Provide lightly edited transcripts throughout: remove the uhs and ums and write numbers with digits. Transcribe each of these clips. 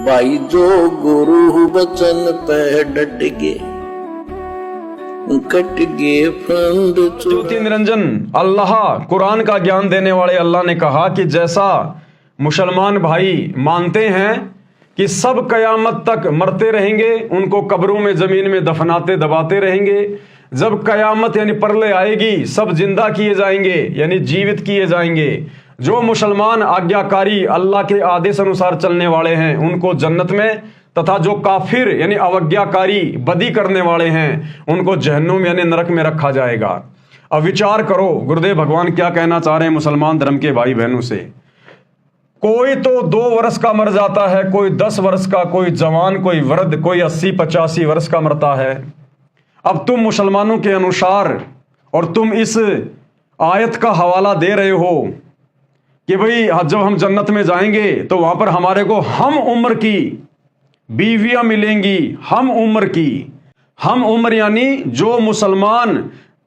भाई जो गुरु बचन पे डट गए कट गए फंद। ज्योति निरंजन अल्लाह कुरान का ज्ञान देने वाले अल्लाह ने कहा कि जैसा मुसलमान भाई मानते हैं कि सब कयामत तक मरते रहेंगे, उनको कब्रों में जमीन में दफनाते दबाते रहेंगे, जब कयामत यानी परले आएगी सब जिंदा किए जाएंगे यानी जीवित किए जाएंगे। जो मुसलमान आज्ञाकारी अल्लाह के आदेश अनुसार चलने वाले हैं उनको जन्नत में, तथा जो काफिर यानी अवज्ञाकारी बदी करने वाले हैं उनको जहन्नुम यानी नरक में रखा जाएगा। अब विचार करो गुरुदेव भगवान क्या कहना चाह रहे हैं मुसलमान धर्म के भाई बहनों से। कोई तो 2 वर्ष का मर जाता है, कोई 10 वर्ष का, कोई जवान, कोई वृद्ध, कोई 80-85 वर्ष का मरता है। अब तुम मुसलमानों के अनुसार और तुम इस आयत का हवाला दे रहे हो कि भाई जब हम जन्नत में जाएंगे तो वहां पर हमारे को हम उम्र की बीवियां मिलेंगी। हम उम्र की, हम उम्र यानी जो मुसलमान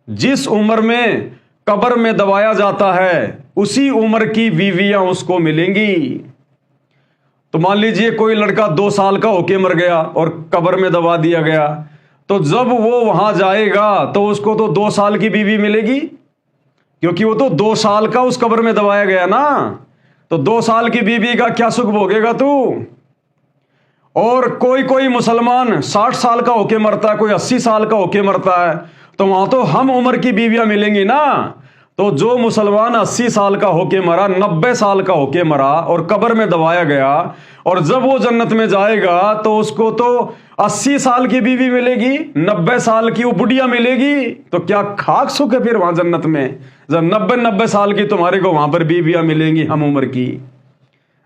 जिस उम्र में कब्र में दबाया जाता है उसी उम्र की बीवियां उसको मिलेंगी। तो मान लीजिए कोई लड़का 2 साल का होके मर गया और कब्र में दबा दिया गया, तो जब वो वहां जाएगा तो उसको तो 2 साल की बीवी मिलेगी, क्योंकि वो तो 2 साल का उस कब्र में दबाया गया ना। तो 2 साल की बीवी का क्या सुख भोगेगा तू। और कोई कोई मुसलमान 60 साल का होके मरता है, कोई 80 साल का होके मरता है, तो वहां तो हम उम्र की बीवियां मिलेंगी ना। तो जो मुसलमान 80 साल का होके मरा, 90 साल का होके मरा और कब्र में दबाया गया, और जब वो जन्नत में जाएगा तो उसको तो 80 साल की बीवी मिलेगी, 90 साल की वो बुढ़िया मिलेगी। तो क्या खाक सुख है फिर वहां जन्नत में, जब 90 साल की तुम्हारे को वहां पर बीवियां मिलेंगी हम उम्र की।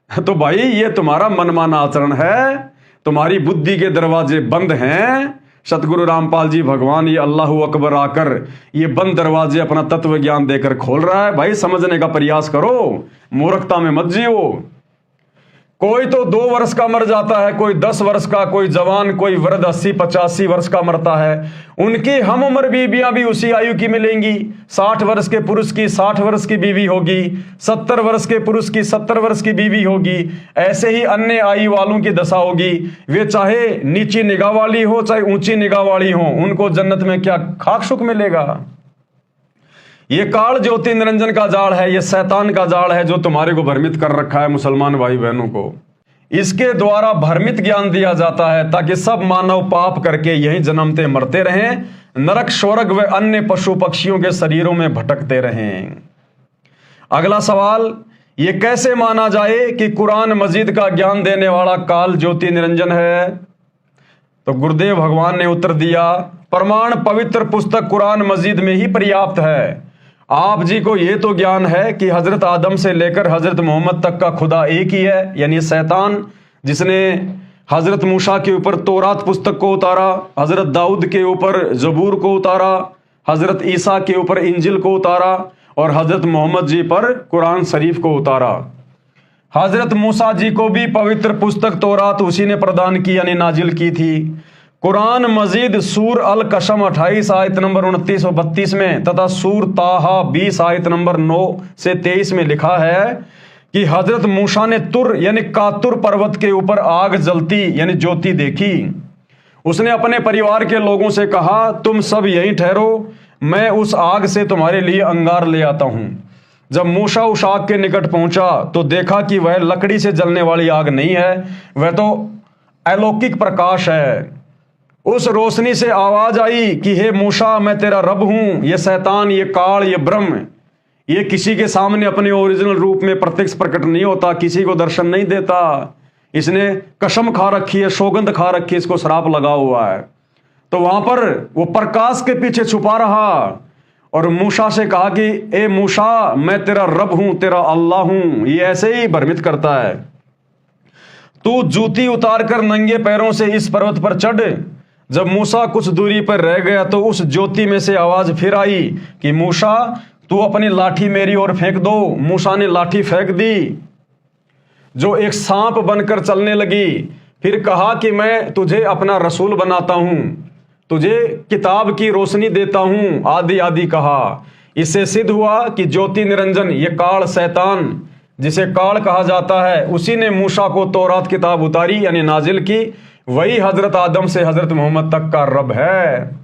तो भाई ये तुम्हारा मनमाना आचरण है, तुम्हारी बुद्धि के दरवाजे बंद हैं। सतगुरु रामपाल जी भगवान ये अल्लाहू अकबर आकर ये बंद दरवाजे अपना तत्व ज्ञान देकर खोल रहा है। भाई समझने का प्रयास करो, मूर्खता में मत जियो। कोई तो 2 वर्ष का मर जाता है, कोई 10 वर्ष का, कोई जवान, कोई वृद्ध 80-85 वर्ष का मरता है। उनकी हम उम्र बीवियां भी उसी आयु की मिलेंगी। 60 वर्ष के पुरुष की 60 वर्ष की बीवी होगी, 70 वर्ष के पुरुष की 70 वर्ष की बीवी होगी। ऐसे ही अन्य आयु वालों की दशा होगी। वे चाहे नीची निगाह वाली हो चाहे ऊंची निगाह वाली हो, उनको जन्नत में क्या खाक सुख मिलेगा। ये काल ज्योति निरंजन का जाल है, ये शैतान का जाल है जो तुम्हारे को भ्रमित कर रखा है मुसलमान भाई बहनों को। इसके द्वारा भ्रमित ज्ञान दिया जाता है ताकि सब मानव पाप करके यहीं जन्मते मरते रहें, नरक स्वर्ग व अन्य पशु पक्षियों के शरीरों में भटकते रहें। अगला सवाल, ये कैसे माना जाए कि कुरान मजीद का ज्ञान देने वाला काल ज्योति निरंजन है। तो गुरुदेव भगवान ने उत्तर दिया, प्रमाण पवित्र पुस्तक कुरान मजीद में ही पर्याप्त है। आप जी को यह तो ज्ञान है कि हजरत आदम से लेकर हजरत मोहम्मद तक का खुदा एक ही है, यानी शैतान जिसने हजरत मूसा के ऊपर तौरात पुस्तक को उतारा, हजरत दाऊद के ऊपर जबूर को उतारा, हजरत ईसा के ऊपर इंजिल को उतारा और हजरत मोहम्मद जी पर कुरान शरीफ को उतारा। हजरत मूसा जी को भी पवित्र पुस्तक तौरात उसी ने प्रदान की यानी नाजिल की थी। कुरान मजीद सूर अल कसम 28 आयत नंबर 29 और 32 में तथा सूर ताहा 20 आयत नंबर 9 से 23 में लिखा है कि हजरत मूसा ने तुर यानी कातुर पर्वत के ऊपर आग जलती यानी ज्योति देखी। उसने अपने परिवार के लोगों से कहा, तुम सब यहीं ठहरो, मैं उस आग से तुम्हारे लिए अंगार ले आता हूं। जब मूसा उस आग के निकट पहुंचा तो देखा कि वह लकड़ी से जलने वाली आग नहीं है, वह तो अलौकिक प्रकाश है। उस रोशनी से आवाज आई कि हे मूसा, मैं तेरा रब हूं। ये शैतान, ये काल, ये ब्रह्म, ये किसी के सामने अपने ओरिजिनल रूप में प्रत्यक्ष प्रकट नहीं होता, किसी को दर्शन नहीं देता। इसने कसम खा रखी है, सौगंध खा रखी है, इसको श्राप लगा हुआ है। तो वहां पर वो प्रकाश के पीछे छुपा रहा और मूसा से कहा कि ए मूसा, मैं तेरा रब हूं, तेरा अल्लाह हूं। ये ऐसे ही भ्रमित करता है। तू जूती उतार कर नंगे पैरों से इस पर्वत पर चढ़। जब मूसा कुछ दूरी पर रह गया तो उस ज्योति में से आवाज फिर आई कि मूसा, तू अपनी लाठी मेरी ओर फेंक दो। मूसा ने लाठी फेंक दी जो एक सांप बनकर चलने लगी। फिर कहा कि मैं तुझे अपना रसूल बनाता हूं, तुझे किताब की रोशनी देता हूं, आदि आदि कहा। इससे सिद्ध हुआ कि ज्योति निरंजन ये काल शैतान जिसे काल कहा जाता है, उसी ने मूसा को तौरात किताब उतारी यानी नाजिल की। वही हजरत आदम से हजरत मोहम्मद तक का रब है।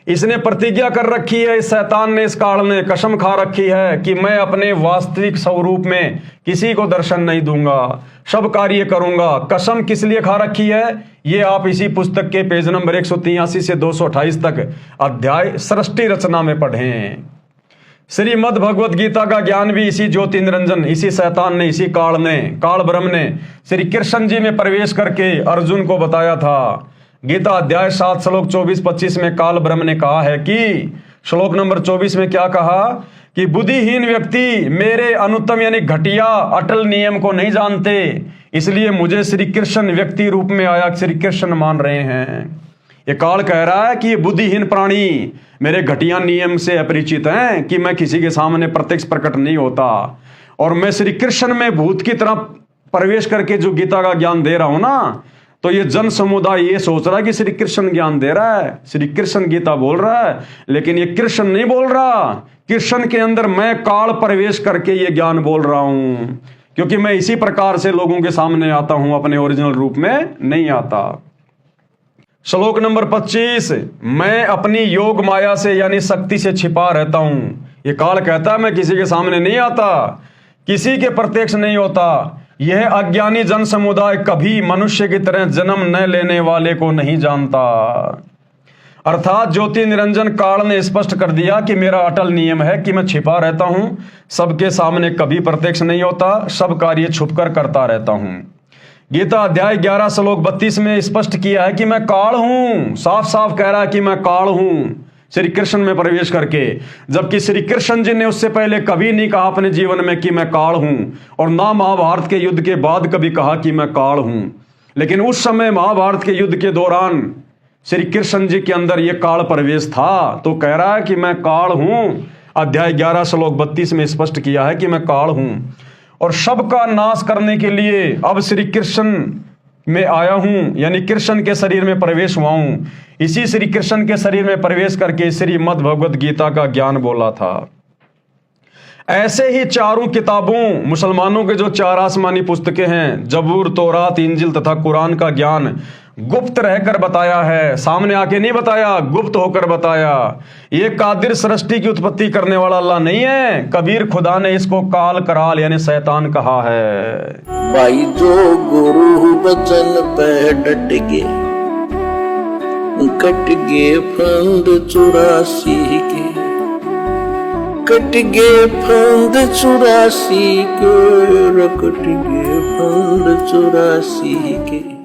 इसने प्रतिज्ञा कर रखी है, इस शैतान ने, इस काल ने कसम खा रखी है कि मैं अपने वास्तविक स्वरूप में किसी को दर्शन नहीं दूंगा, सब कार्य करूंगा। कसम किस लिए खा रखी है, ये आप इसी पुस्तक के पेज नंबर 183 से 228 तक अध्याय सृष्टि रचना में पढ़ें। श्रीमद् भगवत गीता का ज्ञान भी इसी ज्योति निरंजन, इसी शैतान ने, इसी काल ब्रह्म ने श्री कृष्ण जी में प्रवेश करके अर्जुन को बताया था। गीता अध्याय 7 श्लोक 24-25 में काल ब्रह्म ने कहा है कि श्लोक नंबर 24 में क्या कहा कि बुद्धिहीन व्यक्ति मेरे अनुत्तम यानी घटिया अटल नियम को नहीं जानते, इसलिए मुझे श्री कृष्ण व्यक्ति रूप में आया श्री कृष्ण मान रहे हैं। ये काल कह रहा है कि ये बुद्धिहीन प्राणी मेरे घटिया नियम से अपरिचित हैं कि मैं किसी के सामने प्रत्यक्ष प्रकट नहीं होता, और मैं श्री कृष्ण में भूत की तरह प्रवेश करके जो गीता का ज्ञान दे रहा हूं ना, तो ये जन समुदाय ये सोच रहा है कि श्री कृष्ण ज्ञान दे रहा है, श्री कृष्ण गीता बोल रहा है, लेकिन ये कृष्ण नहीं बोल रहा। कृष्ण के अंदर मैं काल प्रवेश करके ये ज्ञान बोल रहा हूं, क्योंकि मैं इसी प्रकार से लोगों के सामने आता हूं, अपने ओरिजिनल रूप में नहीं आता। श्लोक नंबर 25, मैं अपनी योग माया से यानी शक्ति से छिपा रहता हूं। ये काल कहता है मैं किसी के सामने नहीं आता, किसी के प्रत्यक्ष नहीं होता। यह अज्ञानी जन समुदाय कभी मनुष्य की तरह जन्म न लेने वाले को नहीं जानता। अर्थात ज्योति निरंजन काल ने स्पष्ट कर दिया कि मेरा अटल नियम है कि मैं छिपा रहता हूं, सबके सामने कभी प्रत्यक्ष नहीं होता, सब कार्य छुपकर करता रहता हूं। गीता अध्याय 11 श्लोक 32 में स्पष्ट किया है कि मैं काल हूं, साफ साफ कह रहा है कि मैं काल हूं श्री कृष्ण में प्रवेश करके, जबकि श्री कृष्ण जी ने उससे पहले कभी नहीं कहा अपने जीवन में कि मैं काल हूं, और ना महाभारत के युद्ध के बाद कभी कहा कि मैं काल हूं। लेकिन उस समय महाभारत के युद्ध के दौरान श्री कृष्ण जी के अंदर यह काल प्रवेश था, तो कह रहा है कि मैं काल हूं। अध्याय 11 श्लोक 32 में स्पष्ट किया है कि मैं काल हूं, और सबका नाश करने के लिए अब श्री कृष्ण में आया हूं, यानी कृष्ण के शरीर में प्रवेश हुआ हूं। इसी श्री कृष्ण के शरीर में प्रवेश करके श्रीमद् भगवत गीता का ज्ञान बोला था। ऐसे ही चारों किताबों, मुसलमानों के जो 4 आसमानी पुस्तकें हैं, जबूर, तौरात, इंजिल तथा कुरान का ज्ञान गुप्त रहकर बताया है, सामने आके नहीं बताया, गुप्त होकर बताया। ये कादिर सृष्टि की उत्पत्ति करने वाला अल्लाह नहीं है, कबीर खुदा ने इसको काल कराल यानी शैतान कहा है। भाई जो गुरु बचन पे डट गए, कट गए फंद 84 के, कट गए फंद 84 के, कट गए फंद 84 के।